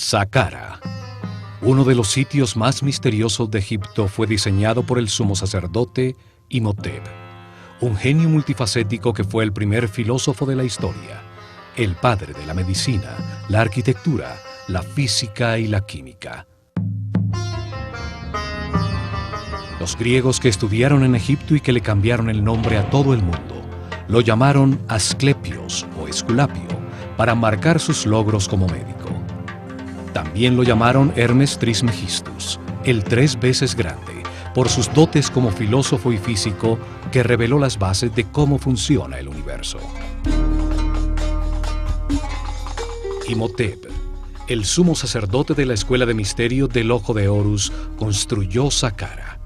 Saqqara. Uno de los sitios más misteriosos de Egipto fue diseñado por el sumo sacerdote Imhotep, un genio multifacético que fue el primer filósofo de la historia, el padre de la medicina, la arquitectura, la física y la química. Los griegos que estudiaron en Egipto y que le cambiaron el nombre a todo el mundo, lo llamaron Asclepios o Esculapio para marcar sus logros como médico. También lo llamaron Hermes Trismegistus, el 3 veces grande, por sus dotes como filósofo y físico que reveló las bases de cómo funciona el universo. Imhotep, el sumo sacerdote de la escuela de misterio del Ojo de Horus, construyó Saqqara.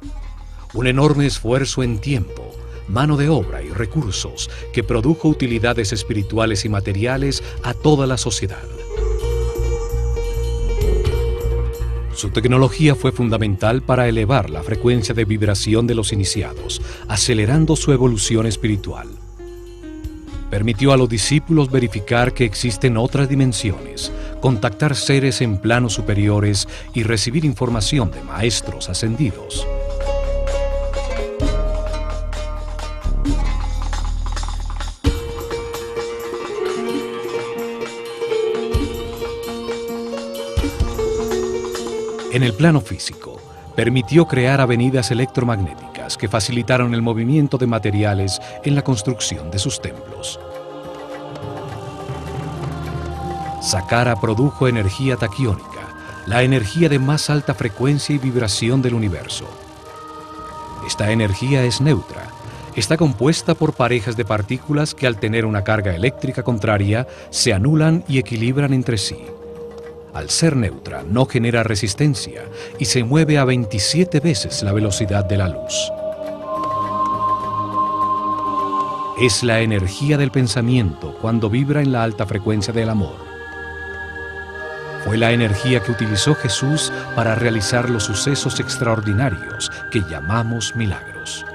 Un enorme esfuerzo en tiempo, mano de obra y recursos que produjo utilidades espirituales y materiales a toda la sociedad. Su tecnología fue fundamental para elevar la frecuencia de vibración de los iniciados, acelerando su evolución espiritual. Permitió a los discípulos verificar que existen otras dimensiones, contactar seres en planos superiores y recibir información de maestros ascendidos. En el plano físico, permitió crear avenidas electromagnéticas que facilitaron el movimiento de materiales en la construcción de sus templos. Saqqara produjo energía taquiónica, la energía de más alta frecuencia y vibración del universo. Esta energía es neutra, está compuesta por parejas de partículas que al tener una carga eléctrica contraria se anulan y equilibran entre sí. Al ser neutra, no genera resistencia y se mueve a 27 veces la velocidad de la luz. Es la energía del pensamiento cuando vibra en la alta frecuencia del amor. Fue la energía que utilizó Jesús para realizar los sucesos extraordinarios que llamamos milagros.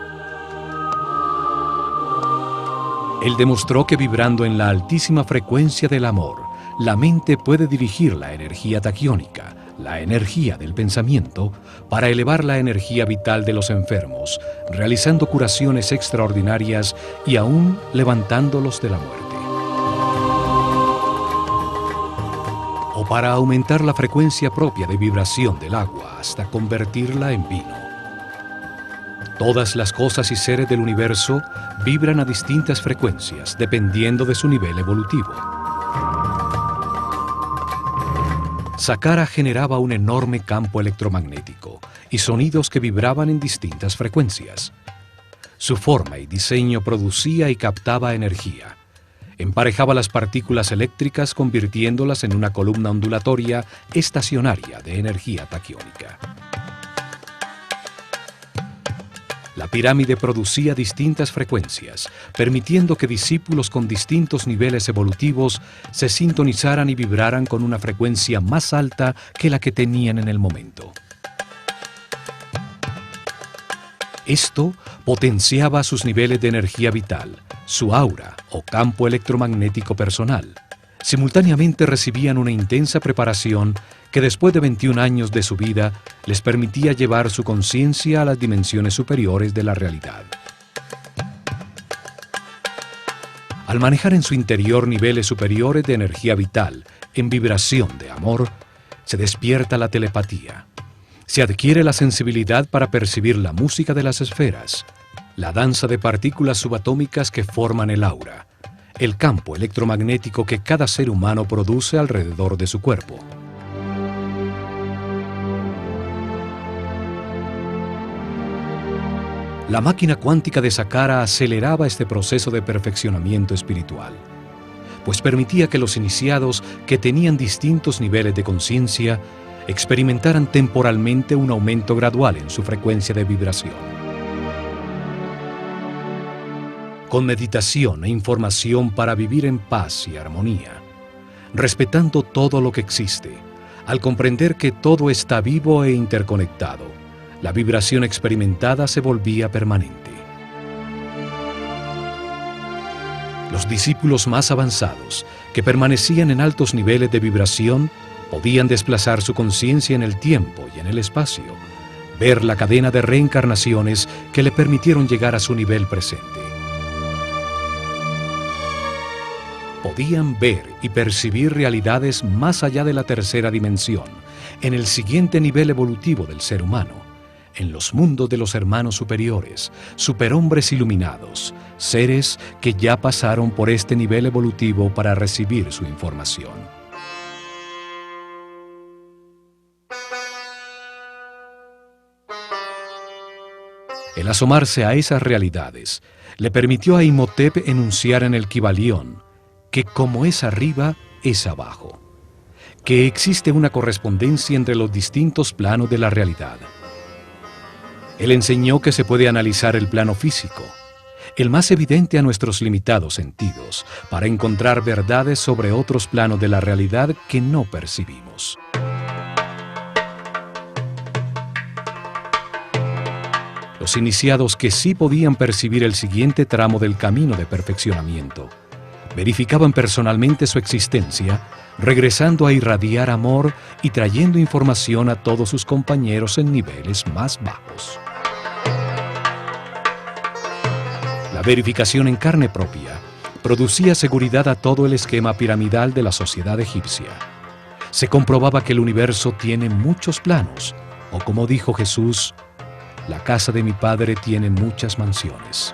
Él demostró que vibrando en la altísima frecuencia del amor, la mente puede dirigir la energía taquiónica, la energía del pensamiento, para elevar la energía vital de los enfermos, realizando curaciones extraordinarias y aún levantándolos de la muerte. O para aumentar la frecuencia propia de vibración del agua hasta convertirla en vino. Todas las cosas y seres del universo vibran a distintas frecuencias dependiendo de su nivel evolutivo. Saqqara generaba un enorme campo electromagnético y sonidos que vibraban en distintas frecuencias. Su forma y diseño producía y captaba energía. Emparejaba las partículas eléctricas convirtiéndolas en una columna ondulatoria estacionaria de energía taquiónica. La pirámide producía distintas frecuencias, permitiendo que discípulos con distintos niveles evolutivos se sintonizaran y vibraran con una frecuencia más alta que la que tenían en el momento. Esto potenciaba sus niveles de energía vital, su aura o campo electromagnético personal. Simultáneamente recibían una intensa preparación que después de 21 años de su vida les permitía llevar su conciencia a las dimensiones superiores de la realidad. Al manejar en su interior niveles superiores de energía vital, en vibración de amor, se despierta la telepatía. Se adquiere la sensibilidad para percibir la música de las esferas, la danza de partículas subatómicas que forman el aura, el campo electromagnético que cada ser humano produce alrededor de su cuerpo. La máquina cuántica de Saqqara aceleraba este proceso de perfeccionamiento espiritual, pues permitía que los iniciados que tenían distintos niveles de conciencia experimentaran temporalmente un aumento gradual en su frecuencia de vibración. Con meditación e información para vivir en paz y armonía, respetando todo lo que existe, al comprender que todo está vivo e interconectado, la vibración experimentada se volvía permanente. Los discípulos más avanzados, que permanecían en altos niveles de vibración, Podían desplazar su conciencia en el tiempo y en el espacio, ver la cadena de reencarnaciones que le permitieron llegar a su nivel presente. Podían ver y percibir realidades más allá de la tercera dimensión, en el siguiente nivel evolutivo del ser humano, en los mundos de los hermanos superiores, superhombres iluminados, seres que ya pasaron por este nivel evolutivo para recibir su información. El asomarse a esas realidades le permitió a Imhotep enunciar en el Kybalión que como es arriba, es abajo, que existe una correspondencia entre los distintos planos de la realidad. Él enseñó que se puede analizar el plano físico, el más evidente a nuestros limitados sentidos, para encontrar verdades sobre otros planos de la realidad que no percibimos. Los iniciados que sí podían percibir el siguiente tramo del camino de perfeccionamiento, verificaban personalmente su existencia, regresando a irradiar amor y trayendo información a todos sus compañeros en niveles más bajos. La verificación en carne propia producía seguridad a todo el esquema piramidal de la sociedad egipcia. Se comprobaba que el universo tiene muchos planos, o como dijo Jesús, la casa de mi Padre tiene muchas mansiones.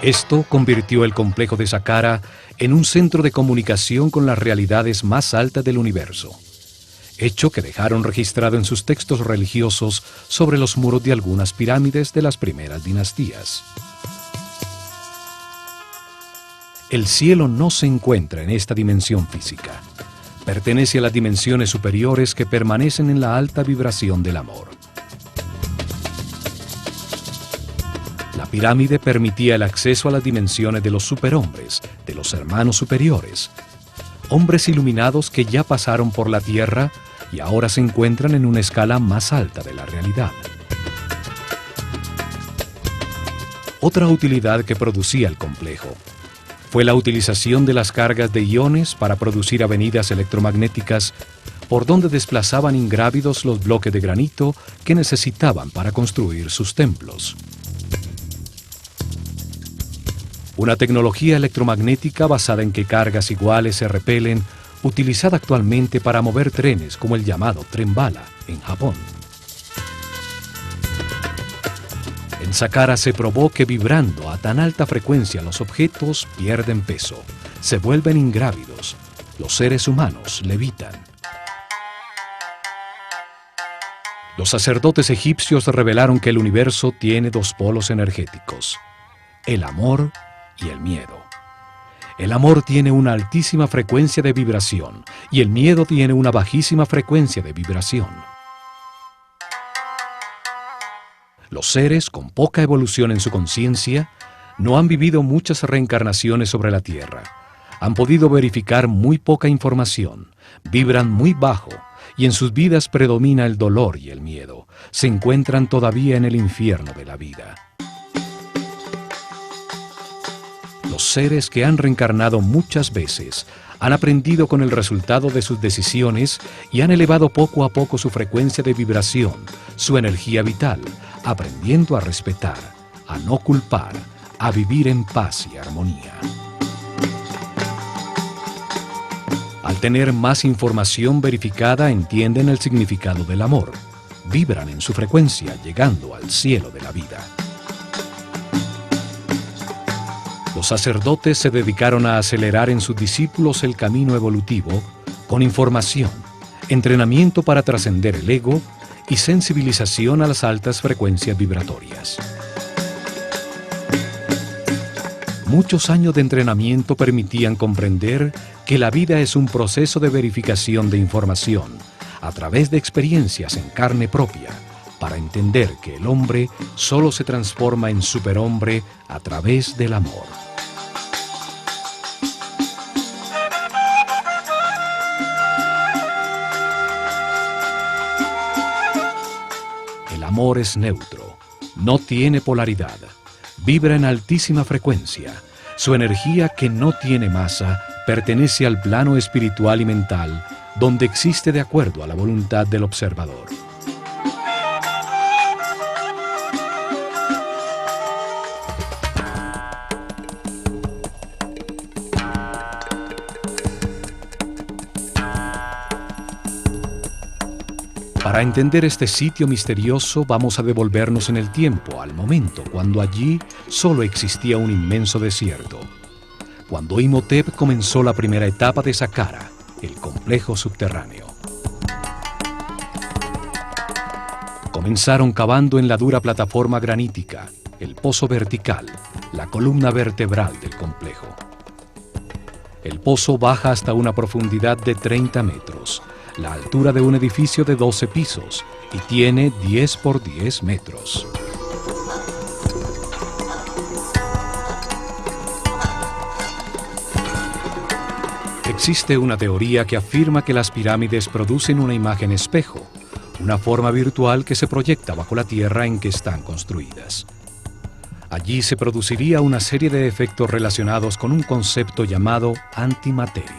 Esto convirtió el complejo de Saqqara en un centro de comunicación con las realidades más altas del universo, hecho que dejaron registrado en sus textos religiosos sobre los muros de algunas pirámides de las primeras dinastías. El cielo no se encuentra en esta dimensión física. Pertenece a las dimensiones superiores que permanecen en la alta vibración del amor. La pirámide permitía el acceso a las dimensiones de los superhombres, de los hermanos superiores, hombres iluminados que ya pasaron por la tierra y ahora se encuentran en una escala más alta de la realidad. Otra utilidad que producía el complejo fue la utilización de las cargas de iones para producir avenidas electromagnéticas por donde desplazaban ingrávidos los bloques de granito que necesitaban para construir sus templos. Una tecnología electromagnética basada en que cargas iguales se repelen, utilizada actualmente para mover trenes como el llamado tren bala en Japón. En Saqqara se probó que vibrando a tan alta frecuencia los objetos pierden peso, se vuelven ingrávidos, los seres humanos levitan. Los sacerdotes egipcios revelaron que el universo tiene dos polos energéticos, el amor y el miedo. El amor tiene una altísima frecuencia de vibración y el miedo tiene una bajísima frecuencia de vibración. Los seres con poca evolución en su conciencia no han vivido muchas reencarnaciones sobre la Tierra, han podido verificar muy poca información, vibran muy bajo y en sus vidas predomina el dolor y el miedo. Se encuentran todavía en el infierno de la vida. Los seres que han reencarnado muchas veces han aprendido con el resultado de sus decisiones y han elevado poco a poco su frecuencia de vibración, su energía vital, aprendiendo a respetar, a no culpar, a vivir en paz y armonía. Al tener más información verificada, entienden el significado del amor, vibran en su frecuencia, llegando al cielo de la vida. Los sacerdotes se dedicaron a acelerar en sus discípulos el camino evolutivo con información, entrenamiento para trascender el ego y sensibilización a las altas frecuencias vibratorias. Muchos años de entrenamiento permitían comprender que la vida es un proceso de verificación de información a través de experiencias en carne propia, para entender que el hombre solo se transforma en superhombre a través del amor. El amor es neutro, no tiene polaridad, vibra en altísima frecuencia, su energía que no tiene masa pertenece al plano espiritual y mental, donde existe de acuerdo a la voluntad del observador. Para entender este sitio misterioso, vamos a devolvernos en el tiempo, al momento cuando allí solo existía un inmenso desierto. Cuando Imhotep comenzó la primera etapa de Saqqara, el complejo subterráneo. Comenzaron cavando en la dura plataforma granítica, el pozo vertical, la columna vertebral del complejo. El pozo baja hasta una profundidad de 30 metros, la altura de un edificio de 12 pisos, y tiene 10 por 10 metros. Existe una teoría que afirma que las pirámides producen una imagen espejo, una forma virtual que se proyecta bajo la tierra en que están construidas. Allí se produciría una serie de efectos relacionados con un concepto llamado antimateria.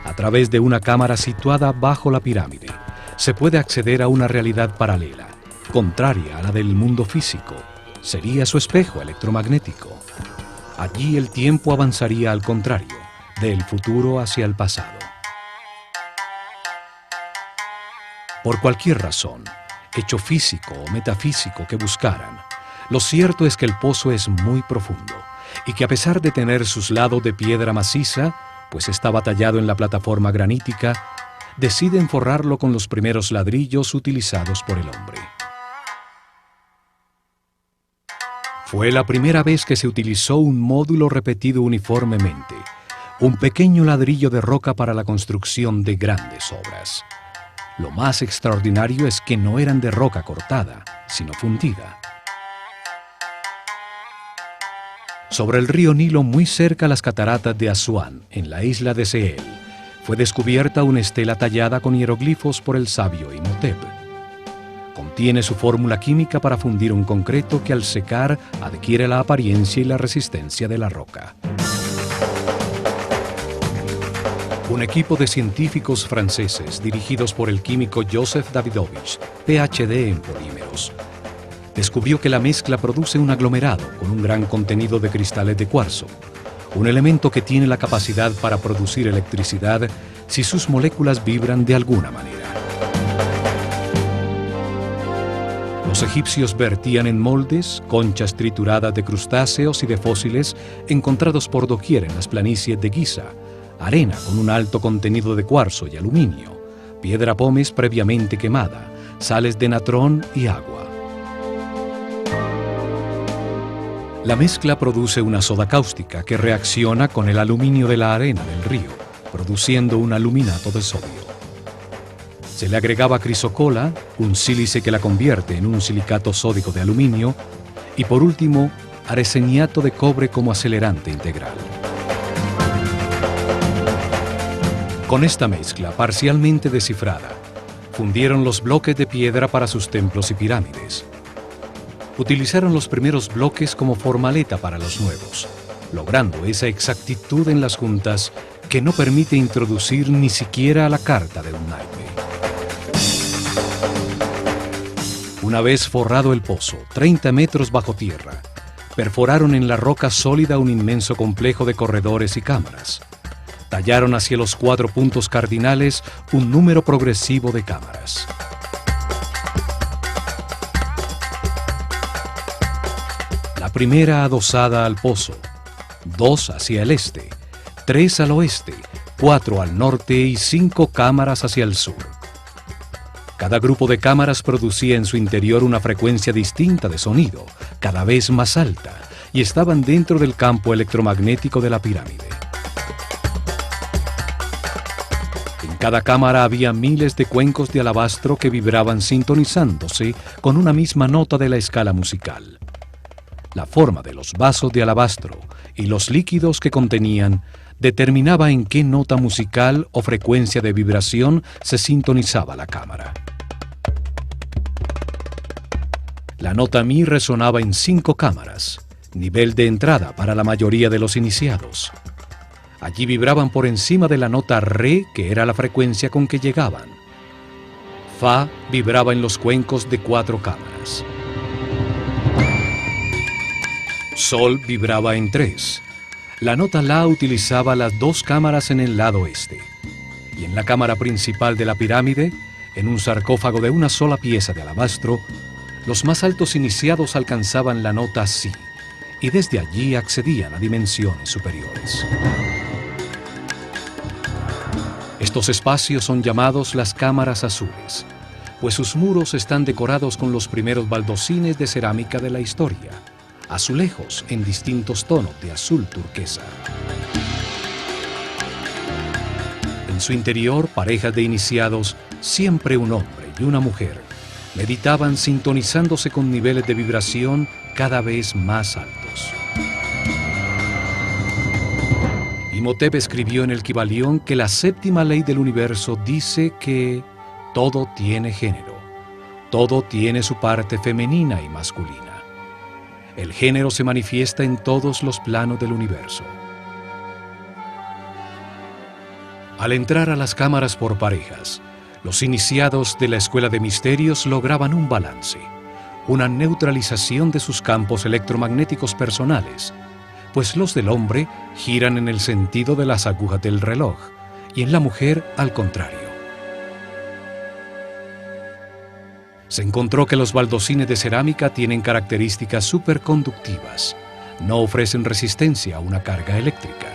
A través de una cámara situada bajo la pirámide, se puede acceder a una realidad paralela, contraria a la del mundo físico. Sería su espejo electromagnético. Allí el tiempo avanzaría al contrario, del futuro hacia el pasado. Por cualquier razón, hecho físico o metafísico que buscaran, lo cierto es que el pozo es muy profundo y que a pesar de tener sus lados de piedra maciza, pues estaba tallado en la plataforma granítica, deciden forrarlo con los primeros ladrillos utilizados por el hombre. Fue la primera vez que se utilizó un módulo repetido uniformemente, un pequeño ladrillo de roca para la construcción de grandes obras. Lo más extraordinario es que no eran de roca cortada, sino fundida. Sobre el río Nilo, muy cerca a las cataratas de Asuán, en la isla de Sehel, fue descubierta una estela tallada con hieroglifos por el sabio Imhotep. Contiene su fórmula química para fundir un concreto que al secar adquiere la apariencia y la resistencia de la roca. Un equipo de científicos franceses dirigidos por el químico Joseph Davidovich, PhD en polímeros, descubrió que la mezcla produce un aglomerado con un gran contenido de cristales de cuarzo, un elemento que tiene la capacidad para producir electricidad si sus moléculas vibran de alguna manera. Los egipcios vertían en moldes conchas trituradas de crustáceos y de fósiles encontrados por doquier en las planicies de Giza, arena con un alto contenido de cuarzo y aluminio, piedra pómez previamente quemada, sales de natrón y agua. La mezcla produce una soda cáustica que reacciona con el aluminio de la arena del río, produciendo un aluminato de sodio. Se le agregaba crisocola, un sílice que la convierte en un silicato sódico de aluminio, y por último, arseniato de cobre como acelerante integral. Con esta mezcla parcialmente descifrada, fundieron los bloques de piedra para sus templos y pirámides. Utilizaron los primeros bloques como formaleta para los nuevos, logrando esa exactitud en las juntas que no permite introducir ni siquiera la carta de un naipe. Una vez forrado el pozo, 30 metros bajo tierra, perforaron en la roca sólida un inmenso complejo de corredores y cámaras. Tallaron hacia los 4 puntos cardinales un número progresivo de cámaras. La primera adosada al pozo, 2 hacia el este, 3 al oeste, 4 al norte y 5 cámaras hacia el sur. Cada grupo de cámaras producía en su interior una frecuencia distinta de sonido, cada vez más alta, y estaban dentro del campo electromagnético de la pirámide. En cada cámara había miles de cuencos de alabastro que vibraban sintonizándose con una misma nota de la escala musical. La forma de los vasos de alabastro y los líquidos que contenían determinaba en qué nota musical o frecuencia de vibración se sintonizaba la cámara. La nota Mi resonaba en 5 cámaras, nivel de entrada para la mayoría de los iniciados. Allí vibraban por encima de la nota re, que era la frecuencia con que llegaban. Fa vibraba en los cuencos de 4 cámaras. Sol vibraba en 3. La nota la utilizaba las 2 cámaras en el lado este. Y en la cámara principal de la pirámide, en un sarcófago de una sola pieza de alabastro, los más altos iniciados alcanzaban la nota si, y desde allí accedían a dimensiones superiores. Estos espacios son llamados las cámaras azules, pues sus muros están decorados con los primeros baldosines de cerámica de la historia, azulejos en distintos tonos de azul turquesa. En su interior, parejas de iniciados, siempre un hombre y una mujer, meditaban sintonizándose con niveles de vibración cada vez más altos. Imhotep escribió en el Kybalión que la séptima ley del universo dice que todo tiene género, todo tiene su parte femenina y masculina. El género se manifiesta en todos los planos del universo. Al entrar a las cámaras por parejas, los iniciados de la Escuela de Misterios lograban un balance, una neutralización de sus campos electromagnéticos personales, pues los del hombre giran en el sentido de las agujas del reloj y en la mujer al contrario. Se encontró que los baldosines de cerámica tienen características superconductivas, no ofrecen resistencia a una carga eléctrica.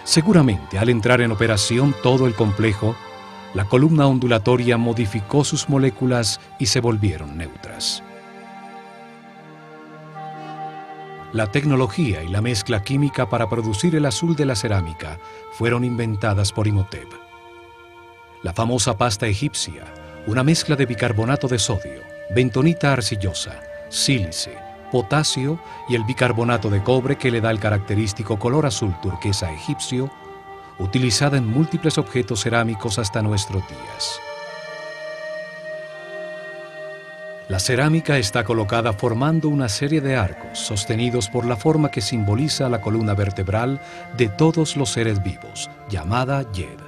Seguramente al entrar en operación todo el complejo, la columna ondulatoria modificó sus moléculas y se volvieron neutras. La tecnología y la mezcla química para producir el azul de la cerámica fueron inventadas por Imhotep. La famosa pasta egipcia, una mezcla de bicarbonato de sodio, bentonita arcillosa, sílice, potasio y el bicarbonato de cobre que le da el característico color azul turquesa egipcio, utilizada en múltiples objetos cerámicos hasta nuestros días. La cerámica está colocada formando una serie de arcos sostenidos por la forma que simboliza la columna vertebral de todos los seres vivos, llamada Yed.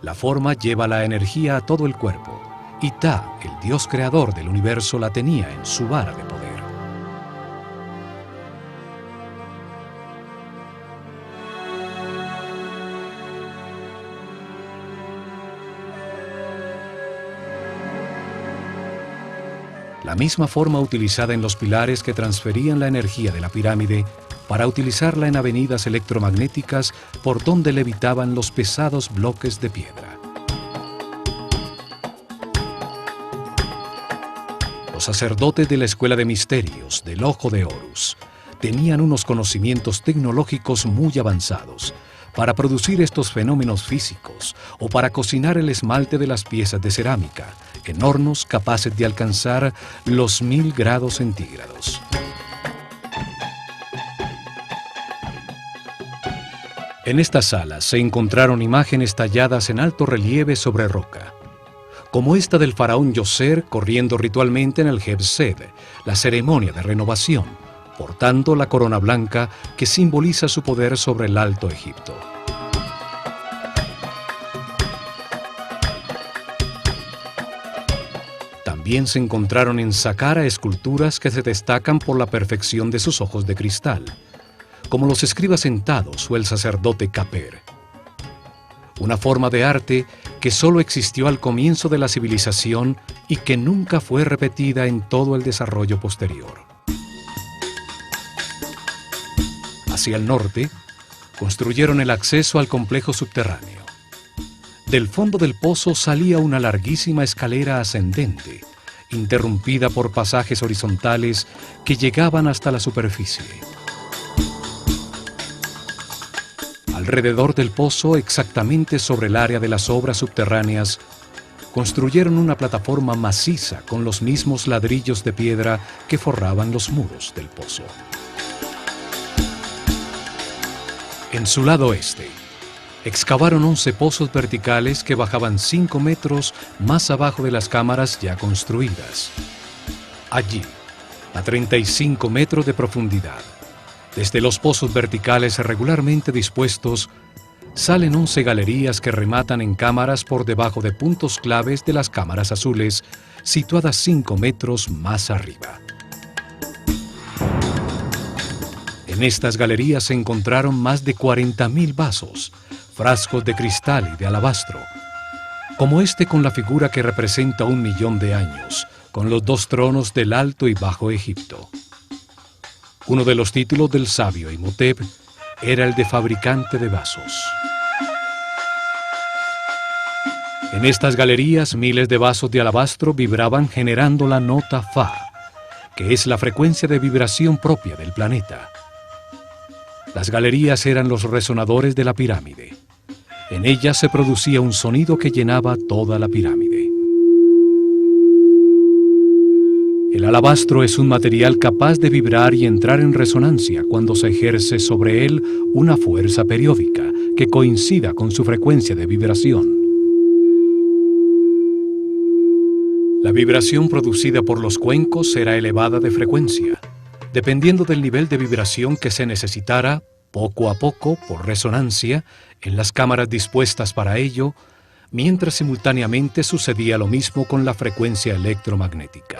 La forma lleva la energía a todo el cuerpo, y Ta, el dios creador del universo, la tenía en su vara de poder. La misma forma utilizada en los pilares que transferían la energía de la pirámide para utilizarla en avenidas electromagnéticas por donde levitaban los pesados bloques de piedra. Los sacerdotes de la Escuela de Misterios del Ojo de Horus tenían unos conocimientos tecnológicos muy avanzados para producir estos fenómenos físicos o para cocinar el esmalte de las piezas de cerámica en hornos capaces de alcanzar los 1000 grados centígrados. En esta sala se encontraron imágenes talladas en alto relieve sobre roca, como esta del faraón Yoser corriendo ritualmente en el Heb-Sed, la ceremonia de renovación, portando la corona blanca que simboliza su poder sobre el Alto Egipto. También se encontraron en Saqqara esculturas que se destacan por la perfección de sus ojos de cristal, como los escribas sentados o el sacerdote Kaper. Una forma de arte que solo existió al comienzo de la civilización y que nunca fue repetida en todo el desarrollo posterior. Hacia el norte, construyeron el acceso al complejo subterráneo. Del fondo del pozo salía una larguísima escalera ascendente, interrumpida por pasajes horizontales que llegaban hasta la superficie. Alrededor del pozo, exactamente sobre el área de las obras subterráneas, construyeron una plataforma maciza con los mismos ladrillos de piedra que forraban los muros del pozo. En su lado este, excavaron 11 pozos verticales que bajaban 5 metros más abajo de las cámaras ya construidas. Allí, a 35 metros de profundidad. Desde los pozos verticales regularmente dispuestos, salen 11 galerías que rematan en cámaras por debajo de puntos claves de las cámaras azules, situadas 5 metros más arriba. En estas galerías se encontraron más de 40.000 vasos, frascos de cristal y de alabastro, como este con la figura que representa 1.000.000 de años, con los 2 tronos del Alto y Bajo Egipto. Uno de los títulos del sabio Imhotep era el de fabricante de vasos. En estas galerías, miles de vasos de alabastro vibraban generando la nota Fa, que es la frecuencia de vibración propia del planeta. Las galerías eran los resonadores de la pirámide. En ellas se producía un sonido que llenaba toda la pirámide. El alabastro es un material capaz de vibrar y entrar en resonancia cuando se ejerce sobre él una fuerza periódica que coincida con su frecuencia de vibración. La vibración producida por los cuencos era elevada de frecuencia, dependiendo del nivel de vibración que se necesitara, poco a poco, por resonancia, en las cámaras dispuestas para ello, mientras simultáneamente sucedía lo mismo con la frecuencia electromagnética.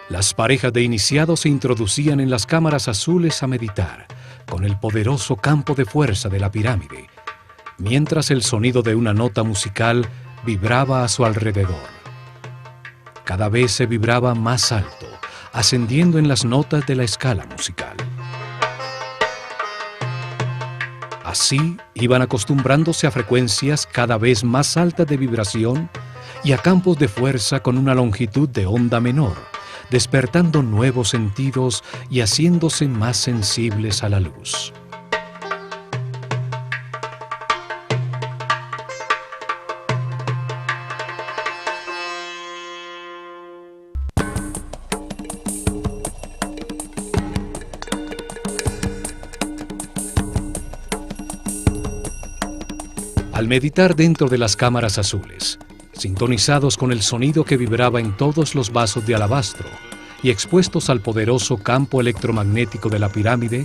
Las parejas de iniciados se introducían en las cámaras azules a meditar, con el poderoso campo de fuerza de la pirámide, mientras el sonido de una nota musical vibraba a su alrededor. Cada vez se vibraba más alto, ascendiendo en las notas de la escala musical. Así iban acostumbrándose a frecuencias cada vez más altas de vibración y a campos de fuerza con una longitud de onda menor, despertando nuevos sentidos y haciéndose más sensibles a la luz. Al meditar dentro de las cámaras azules, sintonizados con el sonido que vibraba en todos los vasos de alabastro y expuestos al poderoso campo electromagnético de la pirámide,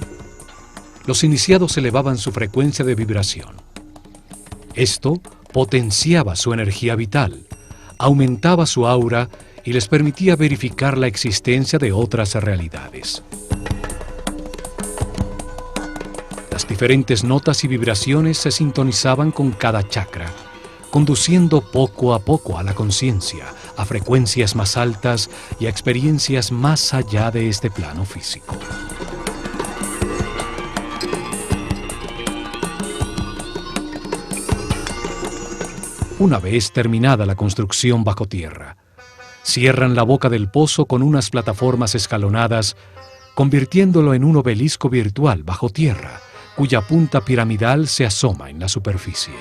los iniciados elevaban su frecuencia de vibración. Esto potenciaba su energía vital, aumentaba su aura y les permitía verificar la existencia de otras realidades. Las diferentes notas y vibraciones se sintonizaban con cada chakra, conduciendo poco a poco a la conciencia, a frecuencias más altas y a experiencias más allá de este plano físico. Una vez terminada la construcción bajo tierra, cierran la boca del pozo con unas plataformas escalonadas, convirtiéndolo en un obelisco virtual bajo tierra, cuya punta piramidal se asoma en la superficie.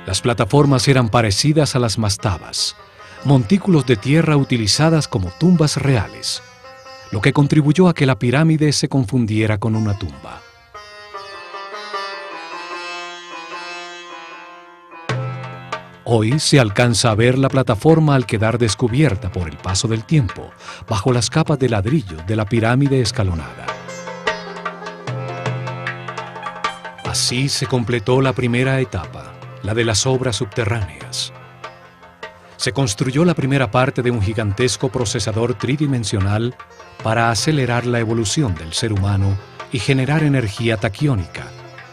Las plataformas eran parecidas a las mastabas, montículos de tierra utilizadas como tumbas reales, lo que contribuyó a que la pirámide se confundiera con una tumba. Hoy se alcanza a ver la plataforma al quedar descubierta por el paso del tiempo, bajo las capas de ladrillo de la pirámide escalonada. Así se completó la primera etapa, la de las obras subterráneas. Se construyó la primera parte de un gigantesco procesador tridimensional para acelerar la evolución del ser humano y generar energía taquiónica,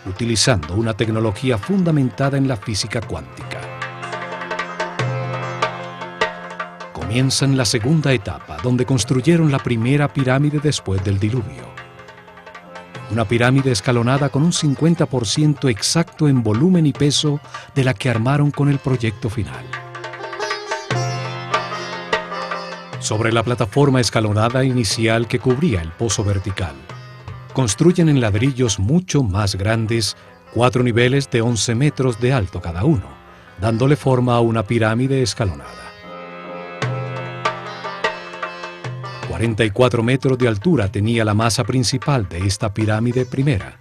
utilizando una tecnología fundamentada en la física cuántica. Comienzan la segunda etapa, donde construyeron la primera pirámide después del diluvio. Una pirámide escalonada con un 50% exacto en volumen y peso de la que armaron con el proyecto final. Sobre la plataforma escalonada inicial que cubría el pozo vertical, construyen en ladrillos mucho más grandes 4 niveles de 11 metros de alto cada uno, dándole forma a una pirámide escalonada. 44 metros de altura tenía la masa principal de esta pirámide primera.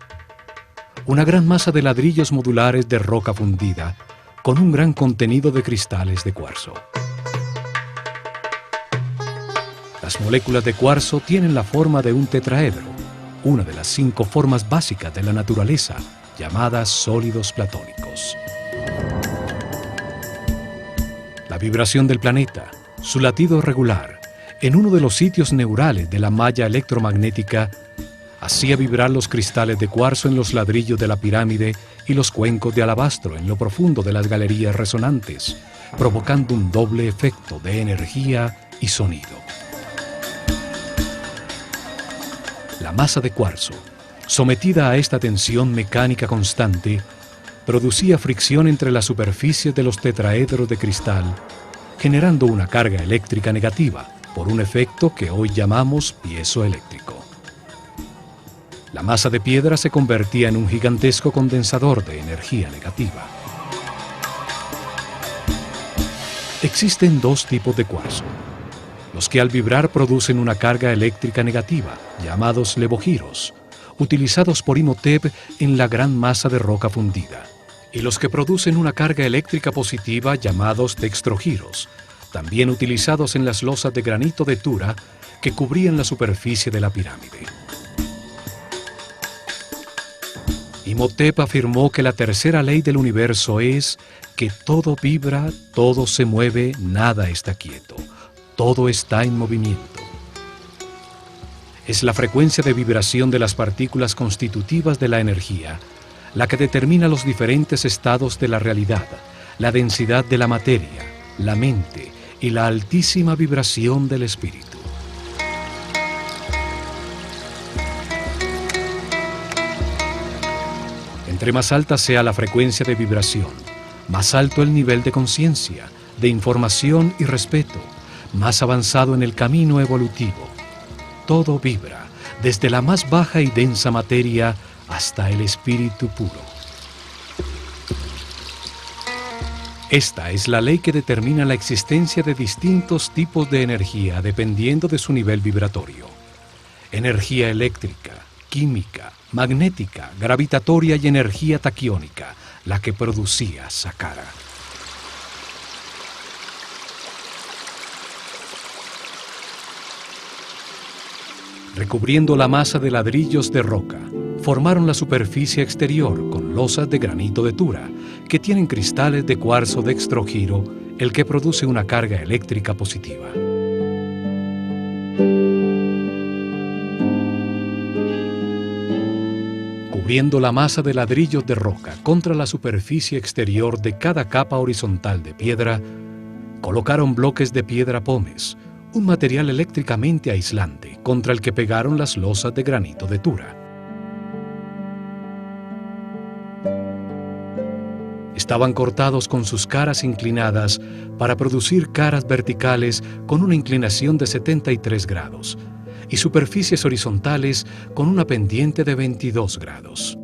Una gran masa de ladrillos modulares de roca fundida, con un gran contenido de cristales de cuarzo. Las moléculas de cuarzo tienen la forma de un tetraedro, una de las 5 formas básicas de la naturaleza, llamadas sólidos platónicos. La vibración del planeta, su latido regular, en uno de los sitios neurales de la malla electromagnética, hacía vibrar los cristales de cuarzo en los ladrillos de la pirámide y los cuencos de alabastro en lo profundo de las galerías resonantes, provocando un doble efecto de energía y sonido. La masa de cuarzo, sometida a esta tensión mecánica constante, producía fricción entre las superficies de los tetraedros de cristal, generando una carga eléctrica negativa por un efecto que hoy llamamos piezoeléctrico. La masa de piedra se convertía en un gigantesco condensador de energía negativa. Existen 2 tipos de cuarzo: los que al vibrar producen una carga eléctrica negativa, llamados levogiros, utilizados por Imhotep en la gran masa de roca fundida, y los que producen una carga eléctrica positiva, llamados dextrogiros, también utilizados en las losas de granito de Tura que cubrían la superficie de la pirámide. Imhotep afirmó que la tercera ley del universo es que todo vibra, todo se mueve, nada está quieto, todo está en movimiento. Es la frecuencia de vibración de las partículas constitutivas de la energía la que determina los diferentes estados de la realidad, la densidad de la materia, la mente y la altísima vibración del espíritu. Entre más alta sea la frecuencia de vibración, más alto el nivel de conciencia, de información y respeto, más avanzado en el camino evolutivo. Todo vibra, desde la más baja y densa materia hasta el espíritu puro. Esta es la ley que determina la existencia de distintos tipos de energía dependiendo de su nivel vibratorio. Energía eléctrica, química, magnética, gravitatoria y energía taquiónica, la que producía Saqqara. Recubriendo la masa de ladrillos de roca, formaron la superficie exterior con losas de granito de Tura, que tienen cristales de cuarzo dextrogiro, el que produce una carga eléctrica positiva. Cubriendo la masa de ladrillos de roca contra la superficie exterior de cada capa horizontal de piedra, colocaron bloques de piedra pómez, un material eléctricamente aislante contra el que pegaron las losas de granito de Tura. Estaban cortados con sus caras inclinadas para producir caras verticales con una inclinación de 73 grados y superficies horizontales con una pendiente de 22 grados.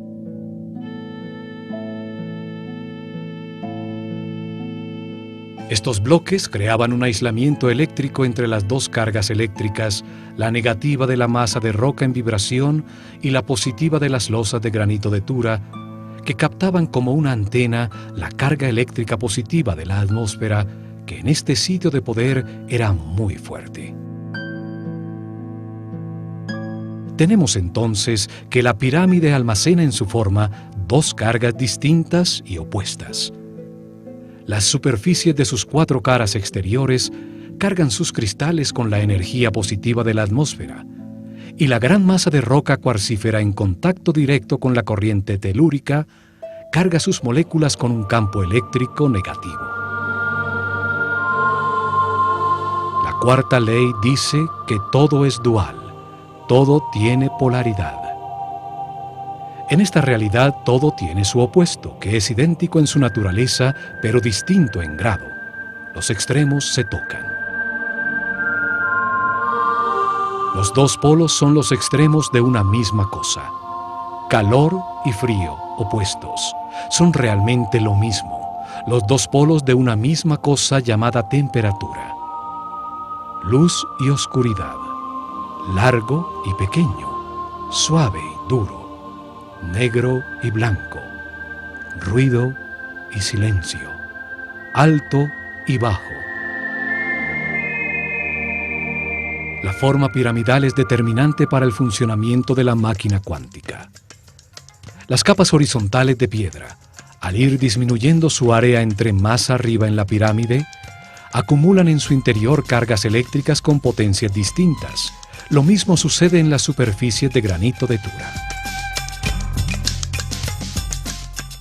Estos bloques creaban un aislamiento eléctrico entre las 2 cargas eléctricas, la negativa de la masa de roca en vibración y la positiva de las losas de granito de Tura, que captaban como una antena la carga eléctrica positiva de la atmósfera, que en este sitio de poder era muy fuerte. Tenemos entonces que la pirámide almacena en su forma 2 cargas distintas y opuestas. Las superficies de sus 4 caras exteriores cargan sus cristales con la energía positiva de la atmósfera, y la gran masa de roca cuarcífera en contacto directo con la corriente telúrica carga sus moléculas con un campo eléctrico negativo. La cuarta ley dice que todo es dual, todo tiene polaridad. En esta realidad todo tiene su opuesto, que es idéntico en su naturaleza, pero distinto en grado. Los extremos se tocan. Los 2 polos son los extremos de una misma cosa. Calor y frío, opuestos, son realmente lo mismo, los 2 polos de una misma cosa llamada temperatura. Luz y oscuridad, largo y pequeño, suave y duro, negro y blanco, ruido y silencio, alto y bajo. La forma piramidal es determinante para el funcionamiento de la máquina cuántica. Las capas horizontales de piedra, al ir disminuyendo su área entre más arriba en la pirámide, acumulan en su interior cargas eléctricas con potencias distintas. Lo mismo sucede en las superficies de granito de Tura.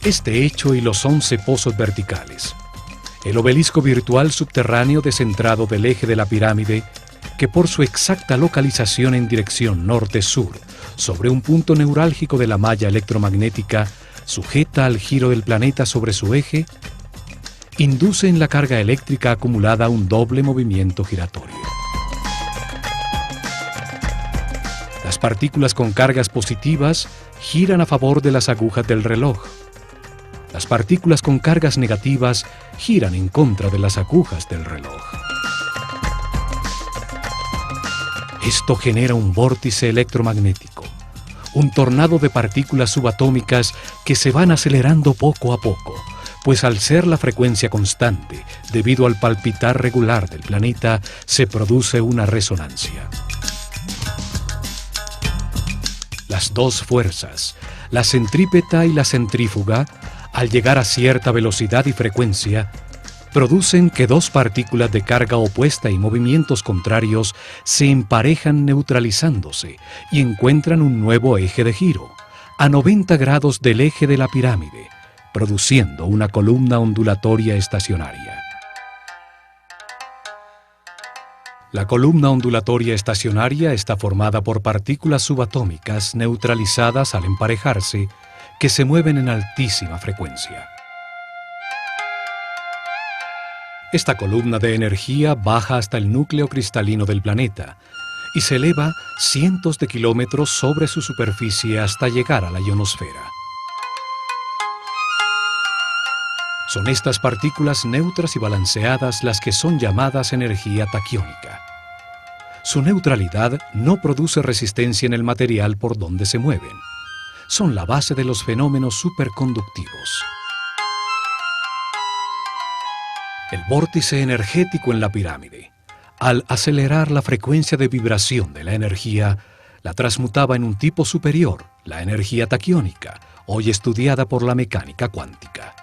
Este hecho y los 11 pozos verticales, el obelisco virtual subterráneo descentrado del eje de la pirámide, que por su exacta localización en dirección norte-sur, sobre un punto neurálgico de la malla electromagnética, sujeta al giro del planeta sobre su eje, induce en la carga eléctrica acumulada un doble movimiento giratorio. Las partículas con cargas positivas giran a favor de las agujas del reloj. Las partículas con cargas negativas giran en contra de las agujas del reloj. Esto genera un vórtice electromagnético, un tornado de partículas subatómicas que se van acelerando poco a poco, pues al ser la frecuencia constante, debido al palpitar regular del planeta, se produce una resonancia. Las dos fuerzas, la centrípeta y la centrífuga, al llegar a cierta velocidad y frecuencia, producen que dos partículas de carga opuesta y movimientos contrarios se emparejan neutralizándose y encuentran un nuevo eje de giro, a 90 grados del eje de la pirámide, produciendo una columna ondulatoria estacionaria. La columna ondulatoria estacionaria está formada por partículas subatómicas neutralizadas al emparejarse, que se mueven en altísima frecuencia. Esta columna de energía baja hasta el núcleo cristalino del planeta y se eleva cientos de kilómetros sobre su superficie hasta llegar a la ionosfera. Son estas partículas neutras y balanceadas las que son llamadas energía taquiónica. Su neutralidad no produce resistencia en el material por donde se mueven. Son la base de los fenómenos superconductivos. El vórtice energético en la pirámide, al acelerar la frecuencia de vibración de la energía, la transmutaba en un tipo superior, la energía taquiónica, hoy estudiada por la mecánica cuántica.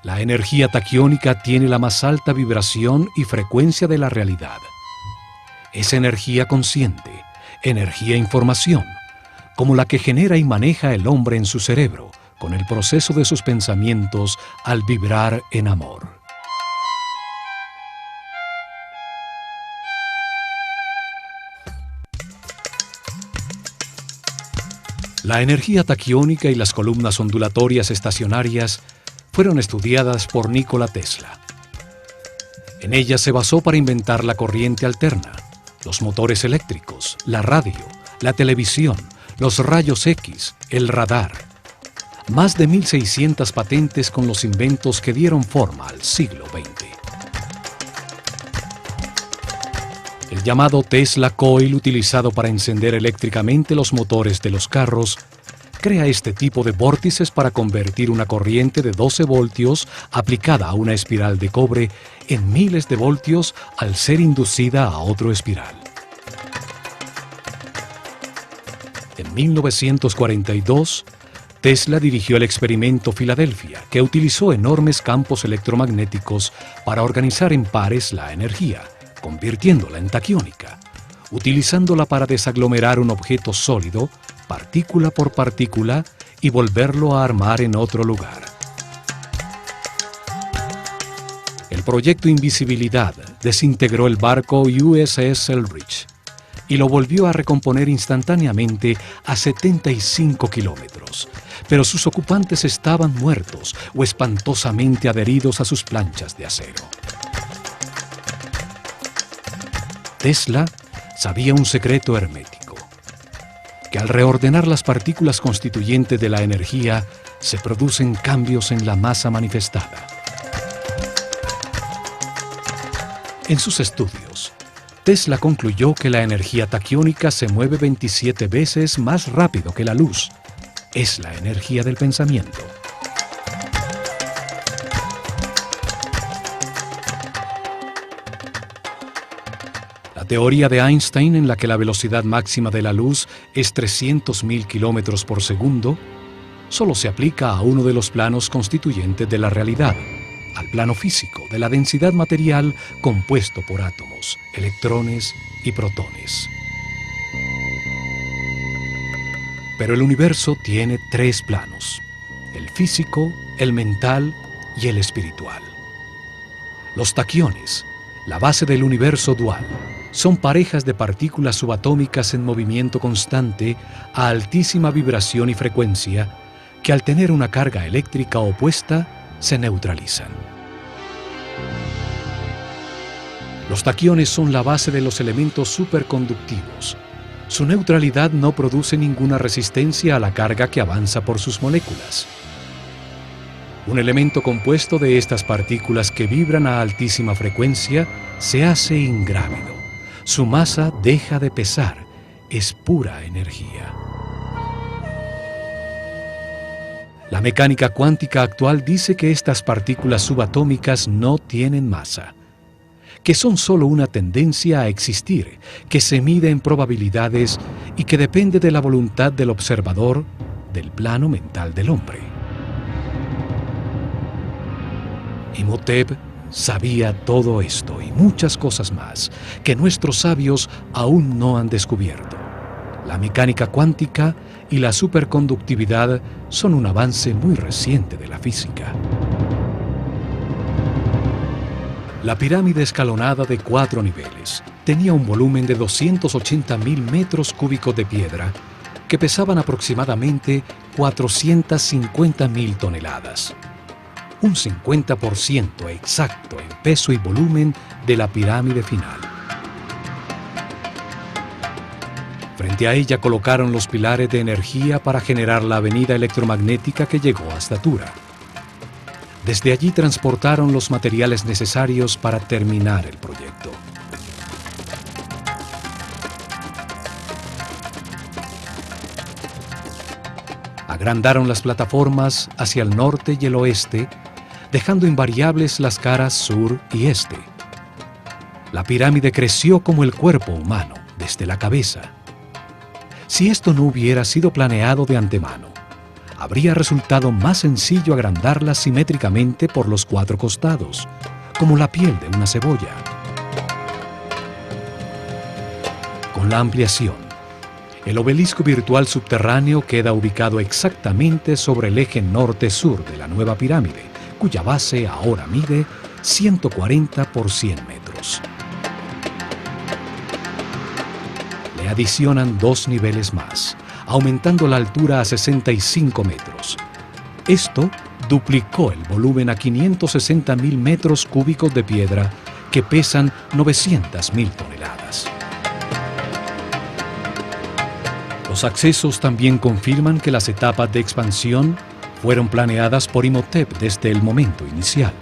La energía taquiónica tiene la más alta vibración y frecuencia de la realidad. Es energía consciente, energía información, como la que genera y maneja el hombre en su cerebro, con el proceso de sus pensamientos al vibrar en amor. La energía taquiónica y las columnas ondulatorias estacionarias fueron estudiadas por Nikola Tesla. En ellas se basó para inventar la corriente alterna, los motores eléctricos, la radio, la televisión, los rayos X, el radar. Más de 1.600 patentes con los inventos que dieron forma al siglo XX. El llamado Tesla Coil, utilizado para encender eléctricamente los motores de los carros, crea este tipo de vórtices para convertir una corriente de 12 voltios aplicada a una espiral de cobre en miles de voltios al ser inducida a otro espiral. En 1942, Tesla dirigió el experimento Filadelfia, que utilizó enormes campos electromagnéticos para organizar en pares la energía, convirtiéndola en taquiónica, utilizándola para desaglomerar un objeto sólido, partícula por partícula, y volverlo a armar en otro lugar. El proyecto Invisibilidad desintegró el barco USS Eldridge y lo volvió a recomponer instantáneamente a 75 kilómetros, pero sus ocupantes estaban muertos o espantosamente adheridos a sus planchas de acero. Tesla sabía un secreto hermético, que al reordenar las partículas constituyentes de la energía, se producen cambios en la masa manifestada. En sus estudios, Tesla concluyó que la energía taquiónica se mueve 27 veces más rápido que la luz. Es la energía del pensamiento. teoría de Einstein en la que la velocidad máxima de la luz es 300.000 kilómetros por segundo, solo se aplica a uno de los planos constituyentes de la realidad, al plano físico de la densidad material compuesto por átomos, electrones y protones. Pero el universo tiene tres planos: el físico, el mental y el espiritual. Los taquiones, la base del universo dual, son parejas de partículas subatómicas en movimiento constante a altísima vibración y frecuencia que al tener una carga eléctrica opuesta se neutralizan. Los taquiones son la base de los elementos superconductivos. Su neutralidad no produce ninguna resistencia a la carga que avanza por sus moléculas. Un elemento compuesto de estas partículas que vibran a altísima frecuencia se hace ingrávido. Su masa deja de pesar, es pura energía. La mecánica cuántica actual dice que estas partículas subatómicas no tienen masa, que son solo una tendencia a existir, que se mide en probabilidades y que depende de la voluntad del observador del plano mental del hombre. Imhotep sabía todo esto y muchas cosas más que nuestros sabios aún no han descubierto. La mecánica cuántica y la superconductividad son un avance muy reciente de la física. La pirámide escalonada de 4 niveles tenía un volumen de 280.000 metros cúbicos de piedra que pesaban aproximadamente 450.000 toneladas. Un 50% exacto en peso y volumen de la pirámide final. Frente a ella colocaron los pilares de energía para generar la avenida electromagnética que llegó hasta Tura. Desde allí transportaron los materiales necesarios para terminar el proyecto. Agrandaron las plataformas hacia el norte y el oeste, dejando invariables las caras sur y este. La pirámide creció como el cuerpo humano, desde la cabeza. Si esto no hubiera sido planeado de antemano, habría resultado más sencillo agrandarla simétricamente por los 4 costados, como la piel de una cebolla. Con la ampliación, el obelisco virtual subterráneo queda ubicado exactamente sobre el eje norte-sur de la nueva pirámide, cuya base ahora mide 140 por 100 metros. Le adicionan 2 niveles más, aumentando la altura a 65 metros. Esto duplicó el volumen a 560.000 metros cúbicos de piedra que pesan 900.000 toneladas. Los accesos también confirman que las etapas de expansión fueron planeadas por Imhotep desde el momento inicial.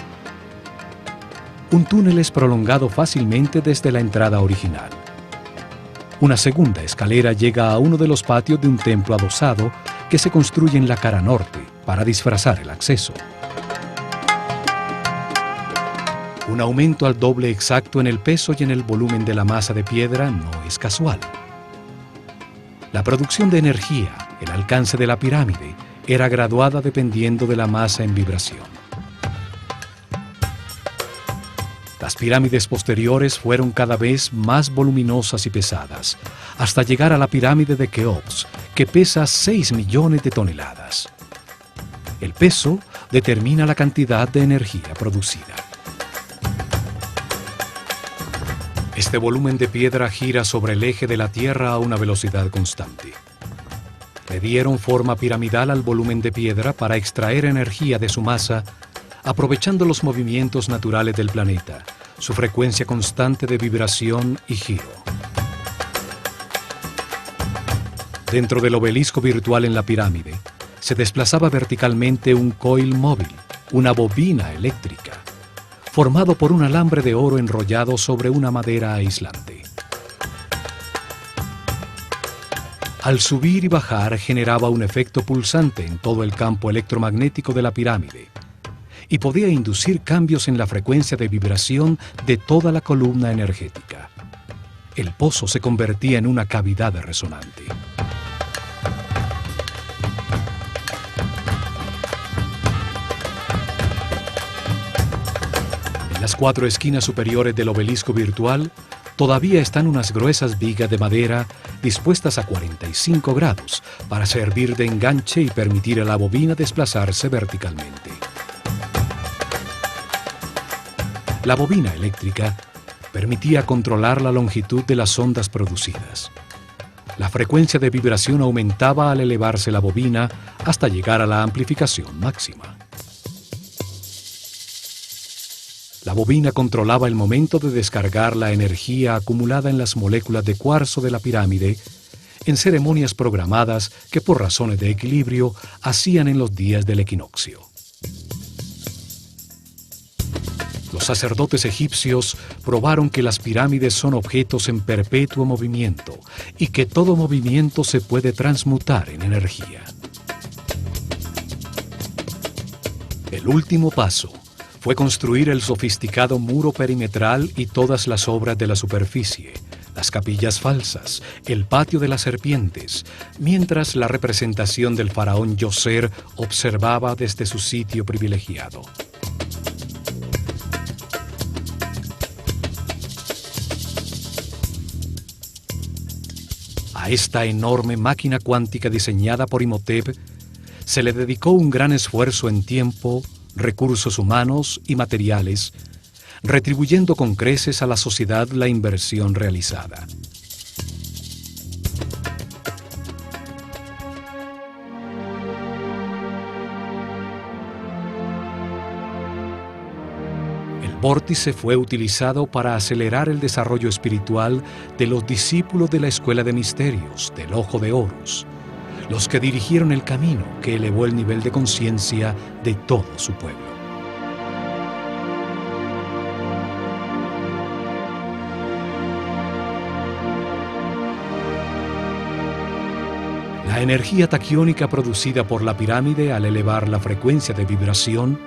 Un túnel es prolongado fácilmente desde la entrada original. Una segunda escalera llega a uno de los patios de un templo adosado que se construye en la cara norte para disfrazar el acceso. Un aumento al doble exacto en el peso y en el volumen de la masa de piedra no es casual. La producción de energía, el alcance de la pirámide, era graduada dependiendo de la masa en vibración. Las pirámides posteriores fueron cada vez más voluminosas y pesadas, hasta llegar a la pirámide de Keops, que pesa 6 millones de toneladas. El peso determina la cantidad de energía producida. Este volumen de piedra gira sobre el eje de la Tierra a una velocidad constante. Le dieron forma piramidal al volumen de piedra para extraer energía de su masa, aprovechando los movimientos naturales del planeta, su frecuencia constante de vibración y giro. Dentro del obelisco virtual en la pirámide, se desplazaba verticalmente un coil móvil, una bobina eléctrica, formado por un alambre de oro enrollado sobre una madera aislante. Al subir y bajar generaba un efecto pulsante en todo el campo electromagnético de la pirámide y podía inducir cambios en la frecuencia de vibración de toda la columna energética. el pozo se convertía en una cavidad resonante. En las 4 esquinas superiores del obelisco virtual todavía están unas gruesas vigas de madera dispuestas a 45 grados para servir de enganche y permitir a la bobina desplazarse verticalmente. La bobina eléctrica permitía controlar la longitud de las ondas producidas. La frecuencia de vibración aumentaba al elevarse la bobina hasta llegar a la amplificación máxima. La bobina controlaba el momento de descargar la energía acumulada en las moléculas de cuarzo de la pirámide en ceremonias programadas que por razones de equilibrio hacían en los días del equinoccio. Los sacerdotes egipcios probaron que las pirámides son objetos en perpetuo movimiento y que todo movimiento se puede transmutar en energía. El último paso fue construir el sofisticado muro perimetral y todas las obras de la superficie, las capillas falsas, el patio de las serpientes, mientras la representación del faraón Djoser observaba desde su sitio privilegiado. A esta enorme máquina cuántica diseñada por Imhotep se le dedicó un gran esfuerzo en tiempo, recursos humanos y materiales, retribuyendo con creces a la sociedad la inversión realizada. El vórtice fue utilizado para acelerar el desarrollo espiritual de los discípulos de la Escuela de Misterios del Ojo de Horus, los que dirigieron el camino que elevó el nivel de conciencia de todo su pueblo. La energía taquiónica producida por la pirámide al elevar la frecuencia de vibración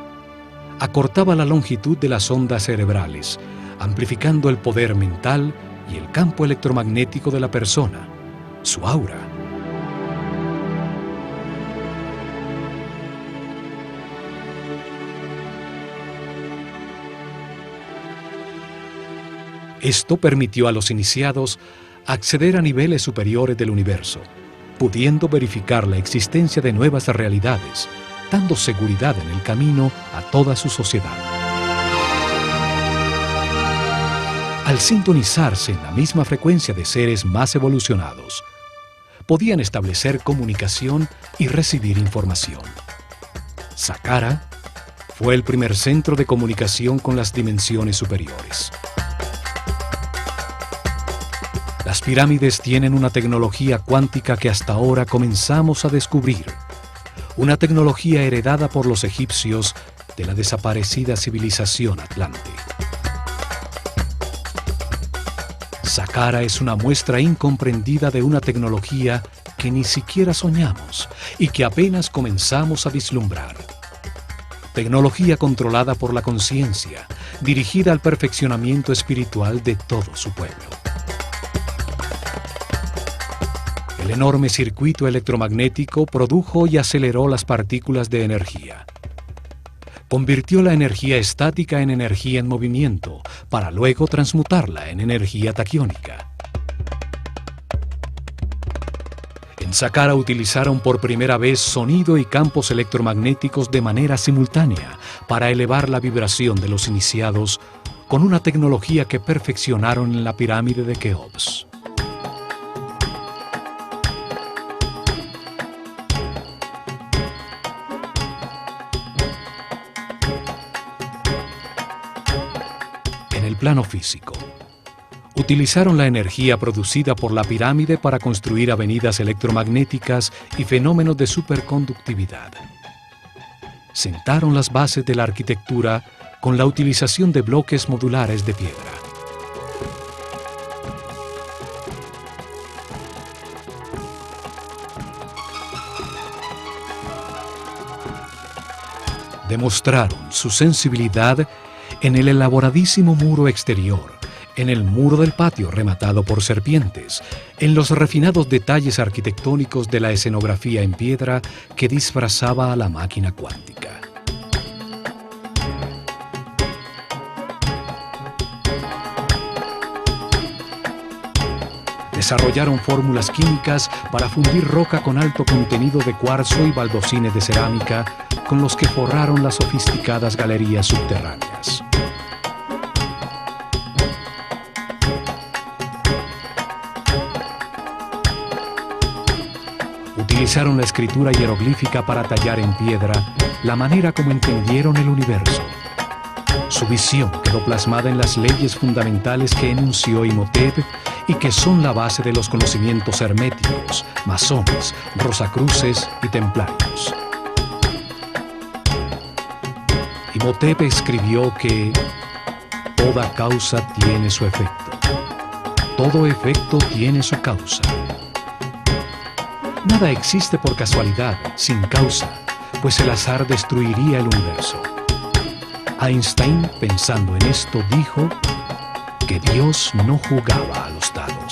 acortaba la longitud de las ondas cerebrales, amplificando el poder mental y el campo electromagnético de la persona, su aura. Esto permitió a los iniciados acceder a niveles superiores del universo, pudiendo verificar la existencia de nuevas realidades, dando seguridad en el camino a toda su sociedad. Al sintonizarse en la misma frecuencia de seres más evolucionados, podían establecer comunicación y recibir información. Saqqara fue el primer centro de comunicación con las dimensiones superiores. Las pirámides tienen una tecnología cuántica que hasta ahora comenzamos a descubrir, una tecnología heredada por los egipcios de la desaparecida civilización atlante. Saqqara es una muestra incomprendida de una tecnología que ni siquiera soñamos y que apenas comenzamos a vislumbrar. Tecnología controlada por la conciencia, dirigida al perfeccionamiento espiritual de todo su pueblo. El enorme circuito electromagnético produjo y aceleró las partículas de energía. Convirtió la energía estática en energía en movimiento, para luego transmutarla en energía taquiónica. En Saqqara utilizaron por primera vez sonido y campos electromagnéticos de manera simultánea para elevar la vibración de los iniciados con una tecnología que perfeccionaron en la pirámide de Keops. En el plano físico, utilizaron la energía producida por la pirámide para construir avenidas electromagnéticas y fenómenos de superconductividad. Sentaron las bases de la arquitectura con la utilización de bloques modulares de piedra. Demostraron su sensibilidad en el elaboradísimo muro exterior, en el muro del patio rematado por serpientes, en los refinados detalles arquitectónicos de la escenografía en piedra que disfrazaba a la máquina cuántica. Desarrollaron fórmulas químicas para fundir roca con alto contenido de cuarzo y baldosines de cerámica con los que forraron las sofisticadas galerías subterráneas. Utilizaron la escritura hieroglífica para tallar en piedra la manera como entendieron el universo. Su visión quedó plasmada en las leyes fundamentales que enunció Imhotep y que son la base de los conocimientos herméticos, masones, rosacruces y templarios. Imhotep escribió que toda causa tiene su efecto, todo efecto tiene su causa. Nada existe por casualidad, sin causa, pues el azar destruiría el universo. Einstein, pensando en esto, dijo que Dios no jugaba a los dados.